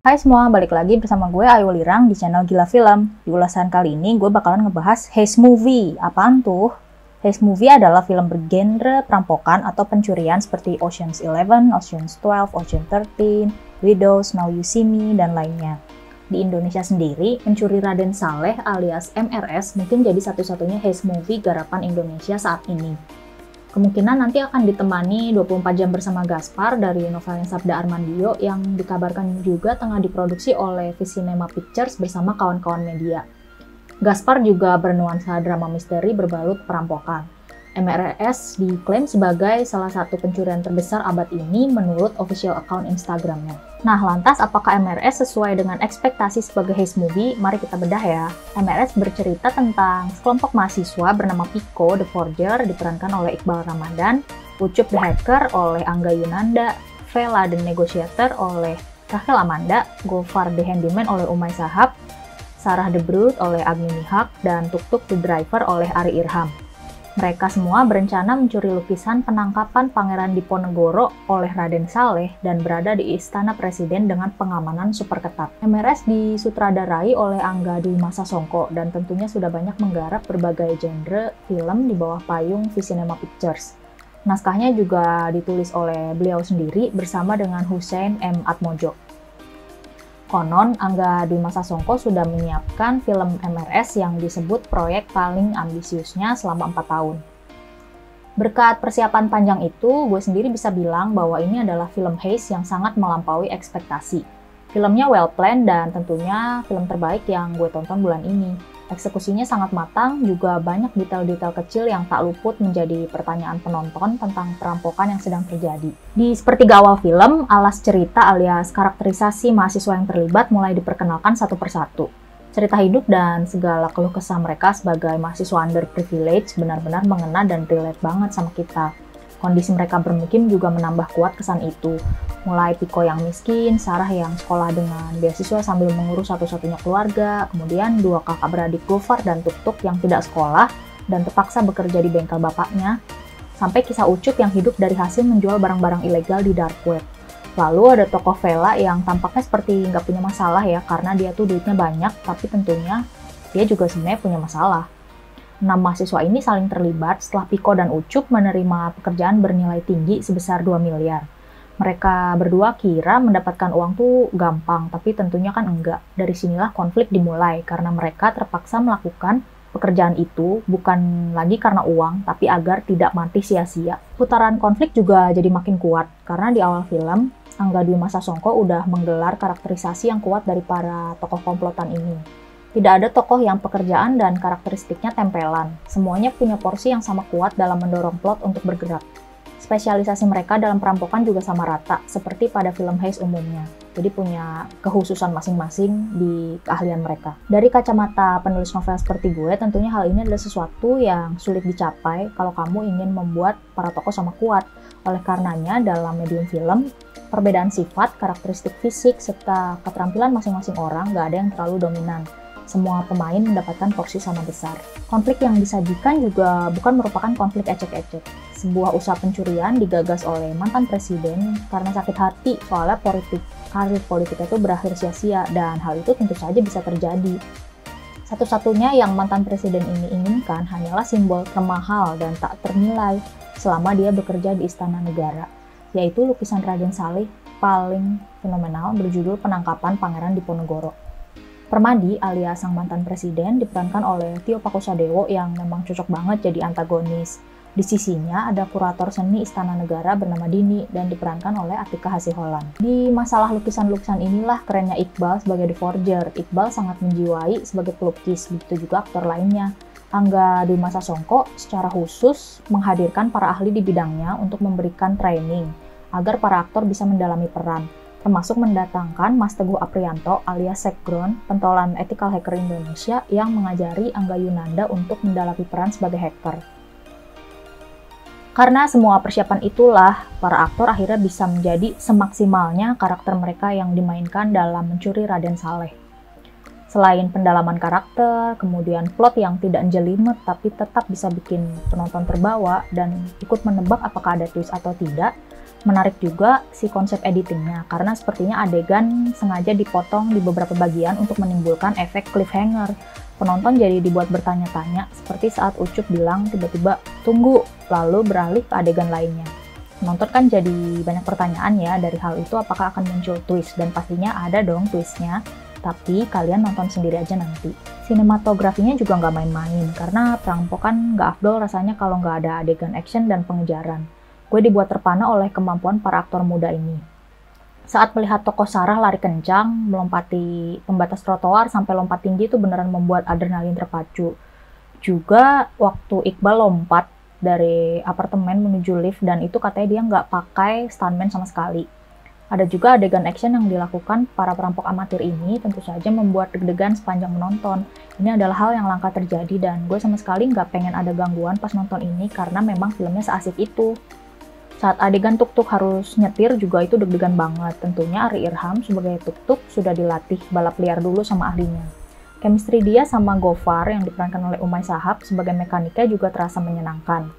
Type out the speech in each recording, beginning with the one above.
Hai semua, balik lagi bersama gue Ayu Lirang di channel Gila Film. Di ulasan kali ini gue bakalan ngebahas heist movie. Apaan tuh? Heist movie adalah film bergenre perampokan atau pencurian seperti Ocean's 11, Ocean's 12, Ocean 13, Widows, Now You See Me, dan lainnya. Di Indonesia sendiri, Pencuri Raden Saleh alias MRS mungkin jadi satu-satunya heist movie garapan Indonesia saat ini. Kemungkinan nanti akan ditemani 24 jam bersama Gaspar dari novelnya Sabda Armandio yang dikabarkan juga tengah diproduksi oleh Visinema Pictures bersama kawan-kawan media. Gaspar juga bernuansa drama misteri berbalut perampokan. MRS diklaim sebagai salah satu pencurian terbesar abad ini menurut official account Instagramnya. Nah, lantas apakah MRS sesuai dengan ekspektasi sebagai heist movie? Mari kita bedah ya. MRS bercerita tentang sekelompok mahasiswa bernama Pico the Forger diperankan oleh Iqbal Ramadan, Ucup the Hacker oleh Angga Yunanda, Vela the Negotiator oleh Rachel Amanda, Gofar the Handyman oleh Umay Shahab, Sarah the Brute oleh Agni Mihak, dan Tuk Tuk the Driver oleh Ari Irham. Mereka semua berencana mencuri lukisan penangkapan Pangeran Diponegoro oleh Raden Saleh dan berada di Istana Presiden dengan pengamanan super ketat. MRS disutradarai oleh Angga Dwi Masa Songko dan tentunya sudah banyak menggarap berbagai genre film di bawah payung Visinema Pictures. Naskahnya juga ditulis oleh beliau sendiri bersama dengan Hussein M. Atmojo. Konon, Angga Dwi Masa Songko sudah menyiapkan film MRS yang disebut proyek paling ambisiusnya selama 4 tahun. Berkat persiapan panjang itu, gue sendiri bisa bilang bahwa ini adalah film heist yang sangat melampaui ekspektasi. Filmnya well planned dan tentunya film terbaik yang gue tonton bulan ini. Eksekusinya sangat matang, juga banyak detail-detail kecil yang tak luput menjadi pertanyaan penonton tentang perampokan yang sedang terjadi. Di sepertiga awal film, alas cerita alias karakterisasi mahasiswa yang terlibat mulai diperkenalkan satu persatu. Cerita hidup dan segala keluh kesah mereka sebagai mahasiswa underprivileged benar-benar mengena dan relate banget sama kita. Kondisi mereka bermukim juga menambah kuat kesan itu. Mulai Pico yang miskin, Sarah yang sekolah dengan beasiswa sambil mengurus satu-satunya keluarga, kemudian dua kakak beradik Gofar dan Tuk Tuk yang tidak sekolah dan terpaksa bekerja di bengkel bapaknya, sampai kisah Ucup yang hidup dari hasil menjual barang-barang ilegal di dark web. Lalu ada tokoh Vela yang tampaknya seperti nggak punya masalah ya, karena dia tuh duitnya banyak, tapi tentunya dia juga sebenarnya punya masalah. 6 mahasiswa ini saling terlibat setelah Pico dan Ucup menerima pekerjaan bernilai tinggi sebesar 2 miliar. Mereka berdua kira mendapatkan uang tuh gampang, tapi tentunya kan enggak. Dari sinilah konflik dimulai, karena mereka terpaksa melakukan pekerjaan itu bukan lagi karena uang, tapi agar tidak mati sia-sia. Putaran konflik juga jadi makin kuat, karena di awal film, Angga Dwi Masa Songko udah menggelar karakterisasi yang kuat dari para tokoh komplotan ini. Tidak ada tokoh yang pekerjaan dan karakteristiknya tempelan. Semuanya punya porsi yang sama kuat dalam mendorong plot untuk bergerak. Spesialisasi mereka dalam perampokan juga sama rata, seperti pada film heist umumnya. Jadi punya kekhususan masing-masing di keahlian mereka. Dari kacamata penulis novel seperti gue, tentunya hal ini adalah sesuatu yang sulit dicapai kalau kamu ingin membuat para tokoh sama kuat. Oleh karenanya, dalam medium film, perbedaan sifat, karakteristik fisik, serta keterampilan masing-masing orang nggak ada yang terlalu dominan. Semua pemain mendapatkan porsi sama besar. Konflik yang disajikan juga bukan merupakan konflik ecek-ecek. Sebuah usaha pencurian digagas oleh mantan presiden karena sakit hati soalnya karir politiknya itu berakhir sia-sia, dan hal itu tentu saja bisa terjadi. Satu-satunya yang mantan presiden ini inginkan hanyalah simbol termahal dan tak ternilai selama dia bekerja di Istana Negara, yaitu lukisan Raden Saleh paling fenomenal berjudul Penangkapan Pangeran Diponegoro. Permadi alias sang mantan presiden diperankan oleh Tio Pakusadewo yang memang cocok banget jadi antagonis. Di sisinya ada kurator seni Istana Negara bernama Dini dan diperankan oleh Atika Hasiholan. Di masalah lukisan-lukisan inilah kerennya Iqbal sebagai The Forger. Iqbal sangat menjiwai sebagai pelukis, begitu juga aktor lainnya. Angga Dwi Masa Songko secara khusus menghadirkan para ahli di bidangnya untuk memberikan training agar para aktor bisa mendalami peran, termasuk mendatangkan Mas Teguh Aprianto alias Sekgron, pentolan ethical hacker Indonesia yang mengajari Angga Yunanda untuk mendalami peran sebagai hacker. Karena semua persiapan itulah, para aktor akhirnya bisa menjadi semaksimalnya karakter mereka yang dimainkan dalam Mencuri Raden Saleh. Selain pendalaman karakter, kemudian plot yang tidak jelimet tapi tetap bisa bikin penonton terbawa dan ikut menebak apakah ada twist atau tidak, Menarik juga si konsep editingnya, karena sepertinya adegan sengaja dipotong di beberapa bagian untuk menimbulkan efek cliffhanger. Penonton jadi dibuat bertanya-tanya, seperti saat Ucup bilang tiba-tiba, "Tunggu," lalu beralih ke adegan lainnya. Penonton kan jadi banyak pertanyaan ya dari hal itu, apakah akan muncul twist, dan pastinya ada dong twistnya, tapi kalian nonton sendiri aja nanti. Sinematografinya juga nggak main-main, karena perampokan nggak afdol rasanya kalau nggak ada adegan action dan pengejaran. Gue dibuat terpana oleh kemampuan para aktor muda ini. Saat melihat tokoh Sarah lari kencang, melompati pembatas trotoar sampai lompat tinggi itu beneran membuat adrenalin terpacu. Juga waktu Iqbal lompat dari apartemen menuju lift dan itu katanya dia nggak pakai stuntman sama sekali. Ada juga adegan action yang dilakukan para perampok amatir ini tentu saja membuat deg-degan sepanjang menonton. Ini adalah hal yang langka terjadi dan gue sama sekali nggak pengen ada gangguan pas nonton ini karena memang filmnya seasik itu. Saat adegan Tuk-Tuk harus nyetir juga itu deg-degan banget. Tentunya Ari Irham sebagai Tuk-Tuk sudah dilatih balap liar dulu sama ahlinya. Chemistry dia sama Gofar yang diperankan oleh Umay Shahab sebagai mekanika juga terasa menyenangkan.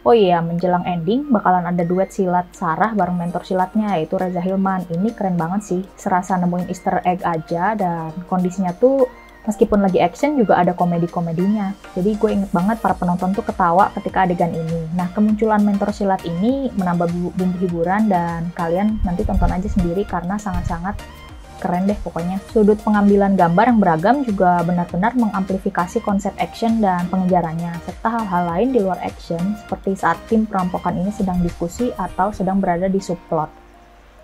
Oh iya, menjelang ending bakalan ada duet silat Sarah bareng mentor silatnya yaitu Reza Hilman. Ini keren banget sih, serasa nemuin Easter egg aja dan kondisinya tuh meskipun lagi action juga ada komedi-komedinya. Jadi gue inget banget para penonton tuh ketawa ketika adegan ini. Nah, kemunculan mentor silat ini menambah bumbu hiburan dan kalian nanti tonton aja sendiri karena sangat-sangat keren deh pokoknya. Sudut pengambilan gambar yang beragam juga benar-benar mengamplifikasi konsep action dan pengejarannya, serta hal-hal lain di luar action seperti saat tim perampokan ini sedang diskusi atau sedang berada di subplot.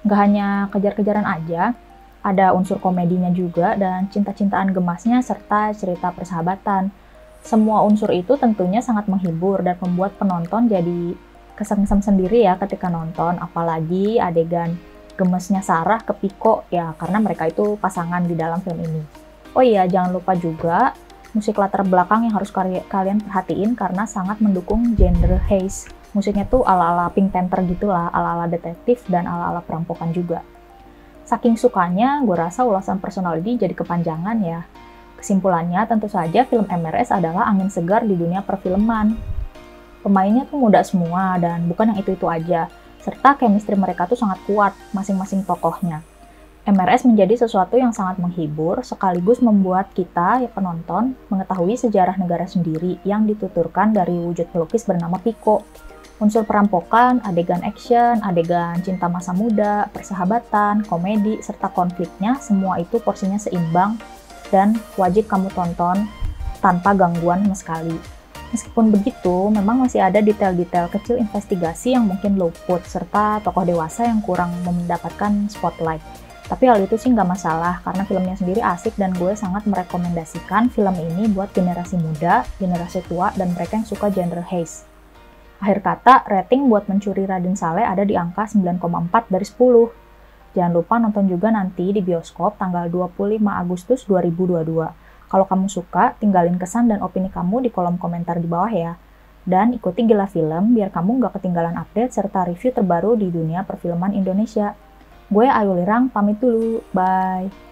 Nggak hanya kejar-kejaran aja, ada unsur komedinya juga dan cinta-cintaan gemasnya serta cerita persahabatan. Semua unsur itu tentunya sangat menghibur dan membuat penonton jadi kesem-kesem sendiri ya ketika nonton, apalagi adegan gemesnya Sarah ke Piko ya karena mereka itu pasangan di dalam film ini. Oh iya, jangan lupa juga musik latar belakang yang harus kalian perhatiin karena sangat mendukung genre heist. Musiknya tuh ala-ala Pink Panther gitulah, ala-ala detektif dan ala-ala perampokan juga. Saking sukanya, gue rasa ulasan personal ini jadi kepanjangan ya. Kesimpulannya, tentu saja film MRS adalah angin segar di dunia perfilman. Pemainnya tuh muda semua, dan bukan yang itu-itu aja. Serta chemistry mereka tuh sangat kuat, masing-masing tokohnya. MRS menjadi sesuatu yang sangat menghibur, sekaligus membuat kita, ya penonton, mengetahui sejarah negara sendiri yang dituturkan dari wujud pelukis bernama Piko. Unsur perampokan, adegan action, adegan cinta masa muda, persahabatan, komedi, serta konfliknya, semua itu porsinya seimbang dan wajib kamu tonton tanpa gangguan sama sekali. Meskipun begitu, memang masih ada detail-detail kecil investigasi yang mungkin luput, serta tokoh dewasa yang kurang mendapatkan spotlight. Tapi hal itu sih nggak masalah, karena filmnya sendiri asik dan gue sangat merekomendasikan film ini buat generasi muda, generasi tua, dan mereka yang suka genre heist. Akhir kata, rating buat Mencuri Raden Saleh ada di angka 9,4 dari 10. Jangan lupa nonton juga nanti di bioskop tanggal 25 Agustus 2022. Kalau kamu suka, tinggalin kesan dan opini kamu di kolom komentar di bawah ya. Dan ikuti Gila Film biar kamu nggak ketinggalan update serta review terbaru di dunia perfilman Indonesia. Gue Ayu Lirang, pamit dulu. Bye!